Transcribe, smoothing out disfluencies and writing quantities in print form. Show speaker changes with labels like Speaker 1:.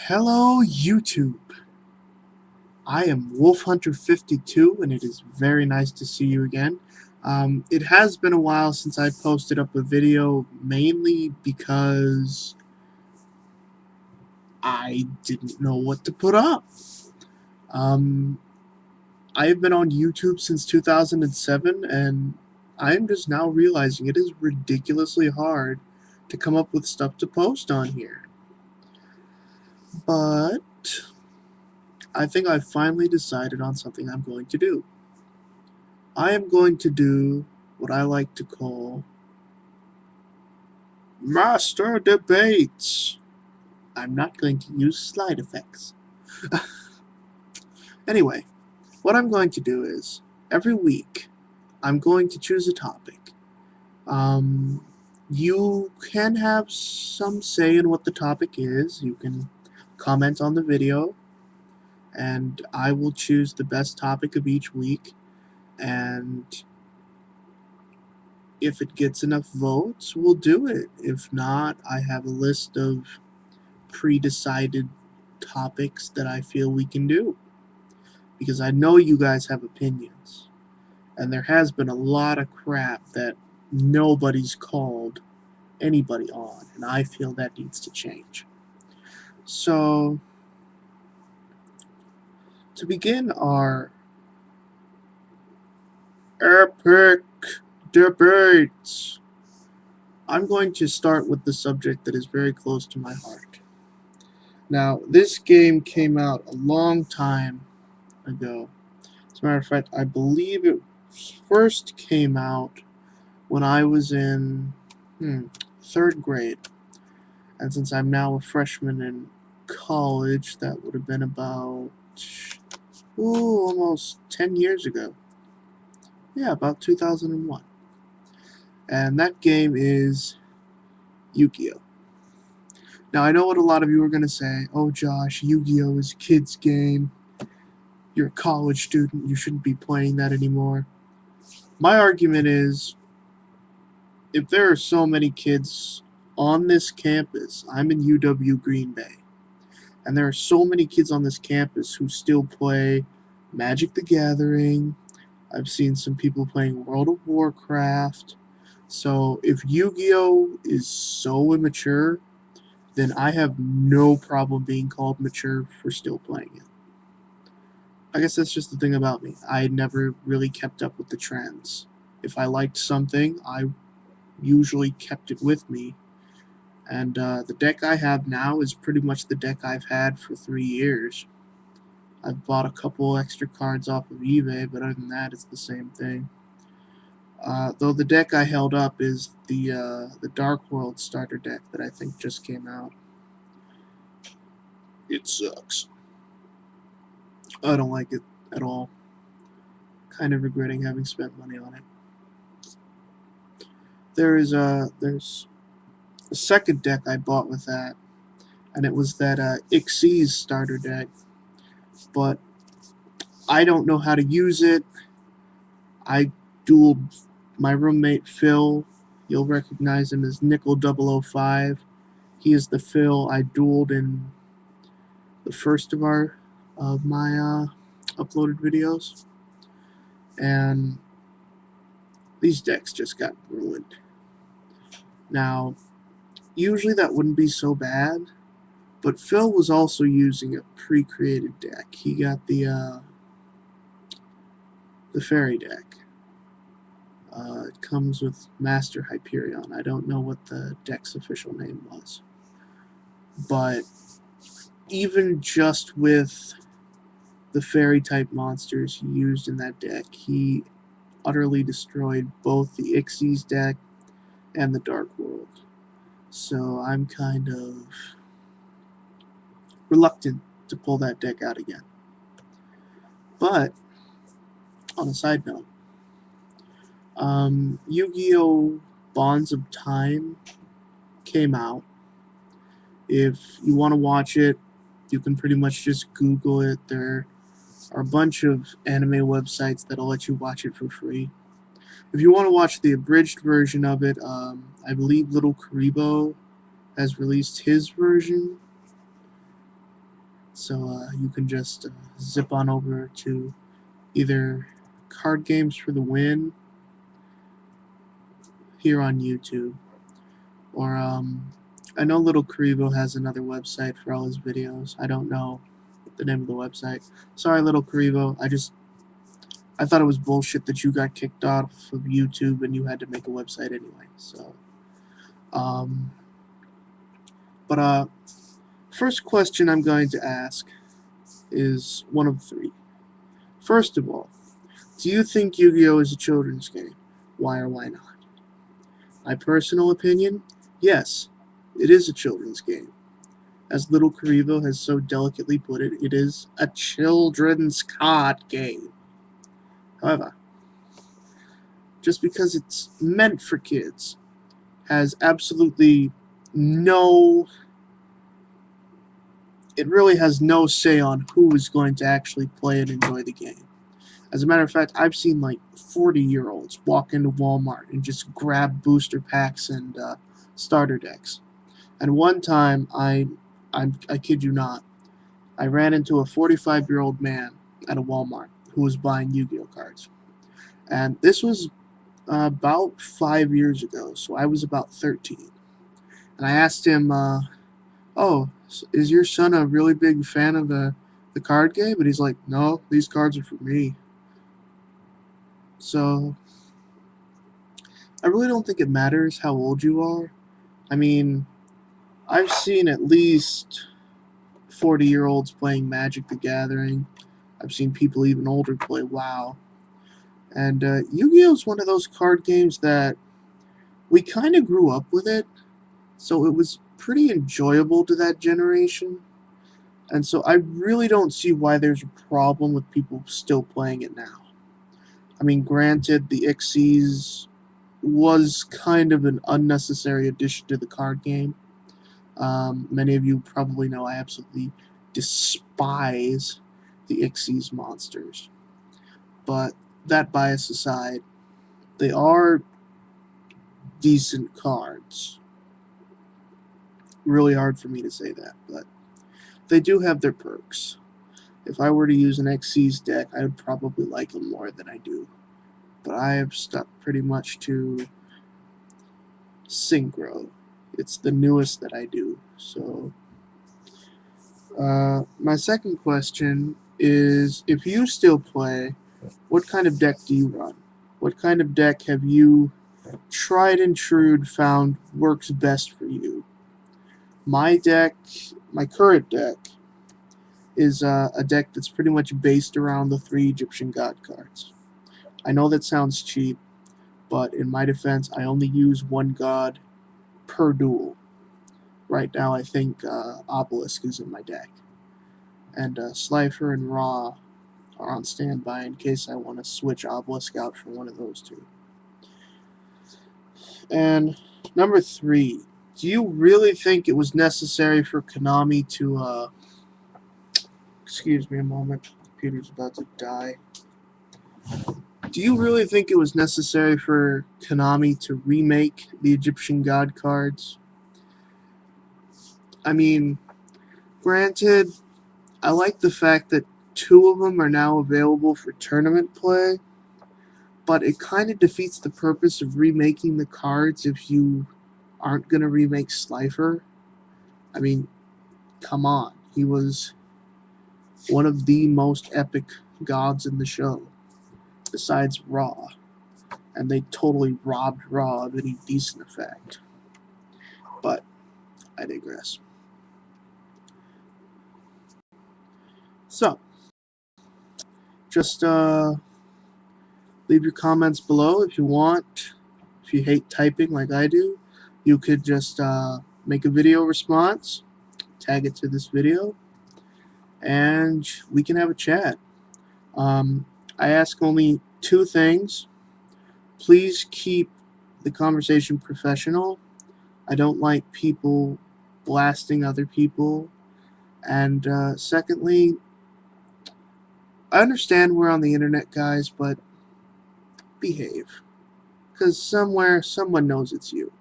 Speaker 1: Hello YouTube, I am WolfHunter52 and it is very nice to see you again. It has been a while since I posted up a video, mainly because I didn't know what to put up. Um, I have been on YouTube since 2007 and I am just now realizing it is ridiculously hard to come up with stuff to post on here. But I think I finally decided on something I'm going to do. I am going to do what I like to call Master Debates. I'm not going to use slide effects. Anyway, what I'm going to do is, every week, I'm going to choose a topic. Um, you can have some say in what the topic is. You can comment on the video, and I will choose the best topic of each week, and if it gets enough votes, we'll do it. If not, I have a list of pre-decided topics that I feel we can do. Because I know you guys have opinions. And there has been a lot of crap that nobody's called anybody on. And I feel that needs to change. So, to begin our epic debates, I'm going to start with the subject that is very close to my heart. Now, this game came out a long time ago. As a matter of fact, I believe it first came out when I was in third grade. And since I'm now a freshman in college, that would have been about almost 10 years ago. Yeah, about 2001. And that game is Yugioh. Now, I know what a lot of you are going to say. Oh, Josh, Yu-Gi-Oh! Is a kid's game. You're a college student. You shouldn't be playing that anymore. My argument is, if there are so many kids on this campus, I'm in UW Green Bay, and there are so many kids on this campus who still play Magic the Gathering. I've seen some people playing World of Warcraft. So if Yu-Gi-Oh! Is so immature, then I have no problem being called mature for still playing it. I guess that's just the thing about me. I never really kept up with the trends. If I liked something, I usually kept it with me. And the deck I have now is pretty much the deck I've had for 3 years. I've bought a couple extra cards off of eBay, but other than that, it's the same thing. Though the deck I held up is the Dark World starter deck that I think just came out. It sucks. I don't like it at all. Kind of regretting having spent money on it. There's a second deck I bought with that, and it was that Xyz starter deck. But I don't know how to use it. I dueled my roommate Phil. You'll recognize him as Nickel005. He is the Phil I dueled in the first of my uploaded videos, and these decks just got ruined. Now, usually that wouldn't be so bad, but Phil was also using a pre-created deck. He got the fairy deck. It comes with Master Hyperion. I don't know what the deck's official name was. But even just with the fairy type monsters he used in that deck, he utterly destroyed both the Xyz deck and the Dark World. So I'm kind of reluctant to pull that deck out again. But on a side note, Yu-Gi-Oh! Bonds of Time came out. If you want to watch it, you can pretty much just Google it. There are a bunch of anime websites that'll let you watch it for free. If you want to watch the abridged version of it, I believe Little Karibo has released his version. So you can just zip on over to either Card Games for the Win here on YouTube, or I know Little Karibo has another website for all his videos. I don't know the name of the website. Sorry, Little Karibo. I thought it was bullshit that you got kicked off of YouTube and you had to make a website anyway. So, um, but first question I'm going to ask is one of three. First of all, do you think Yu-Gi-Oh is a children's game? Why or why not? My personal opinion, yes, it is a children's game. As Little Karibo has so delicately put it, it is a children's card game. However, just because it's meant for kids has absolutely no, it really has no say on who is going to actually play and enjoy the game. As a matter of fact, I've seen like 40-year-olds walk into Walmart and just grab booster packs and starter decks. And one time, I kid you not, I ran into a 45-year-old man at a Walmart who was buying Yu-Gi-Oh cards. And this was about 5 years ago, so I was about 13. And I asked him, oh, is your son a really big fan of the card game? And he's like, no, these cards are for me. So I really don't think it matters how old you are. I mean, I've seen at least 40-year-olds playing Magic the Gathering. I've seen people even older play WoW. And Yu-Gi-Oh! Is one of those card games that we kind of grew up with it, so it was pretty enjoyable to that generation. And so I really don't see why there's a problem with people still playing it now. I mean, granted, the Xyz was kind of an unnecessary addition to the card game. Many of you probably know I absolutely despise the Xyz monsters. But that bias aside, they are decent cards. Really hard for me to say that, but they do have their perks. If I were to use an Xyz deck, I would probably like them more than I do. But I have stuck pretty much to Synchro. It's the newest that I do. So, my second question is, if you still play, what kind of deck do you run? What kind of deck have you tried and true found works best for you? My deck, my current deck, is a deck that's pretty much based around the 3 Egyptian god cards. I know that sounds cheap, but in my defense, I only use 1 god per duel. Right now, I think Obelisk is in my deck. And Slifer and Ra are on standby in case I want to switch Obelisk out for one of those two. And number 3, do you really think it was necessary for Konami to, excuse me a moment, the computer's about to die. Do you really think it was necessary for Konami to remake the Egyptian god cards? I mean, granted, I like the fact that 2 of them are now available for tournament play, but it kind of defeats the purpose of remaking the cards if you aren't going to remake Slifer. I mean, come on. He was one of the most epic gods in the show, besides Ra. And they totally robbed Ra of any decent effect. But I digress. So, just leave your comments below if you want. If you hate typing like I do, you could just make a video response, tag it to this video, and we can have a chat. I ask only 2 things. Please keep the conversation professional. I don't like people blasting other people. And secondly, I understand we're on the internet, guys, but behave. Because somewhere, someone knows it's you.